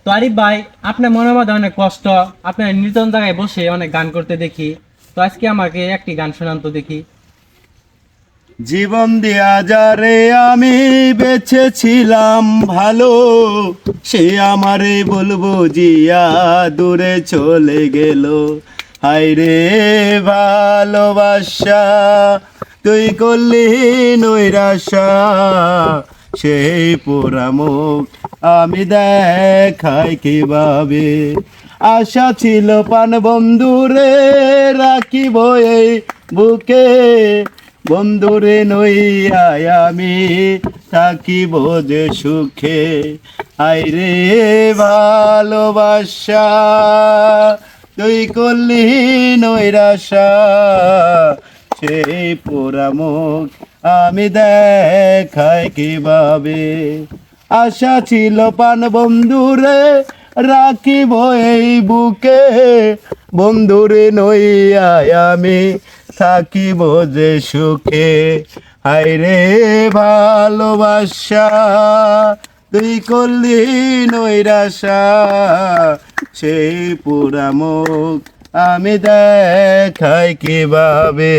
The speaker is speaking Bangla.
তো আরিফ ভাই, আপনার মনের মধ্যে অনেক কষ্ট, আপনার নির্জন জায়গায় বসে অনেক গান করতে দেখি। তো আজকে আমাকে একটি গান শোনান তো দেখি। জীবন দিয়া যারে আমি বেঁচেছিলাম ভালো, সে আমারে বলবো জিয়া দূরে চলে গেল। হায় রে ভালোবাসা, তুই করলি নৈরাশা, সেই পোড়া মুখ আমি দেখাই কিভাবে। আশা ছিল পান বন্ধুরে রাখিব এই বুকে, বন্ধুরে নইয়ায় আমি থাকিব যে সুখে। আইরে ভালোবাসা, তুই করলি নৈরাশা, সেই পোড়া মুখ আমি দেখাই কিভাবে। আশা ছিল পান বন্ধুরে রাখিব এই বুকে, বন্ধুরে নইয়ায় আমি থাকিব যে সুখে। হায়রে ভালোবাসা, তুই করলি নৈরাশা, সেই পুরা মুখ আমি দেখাই কিভাবে।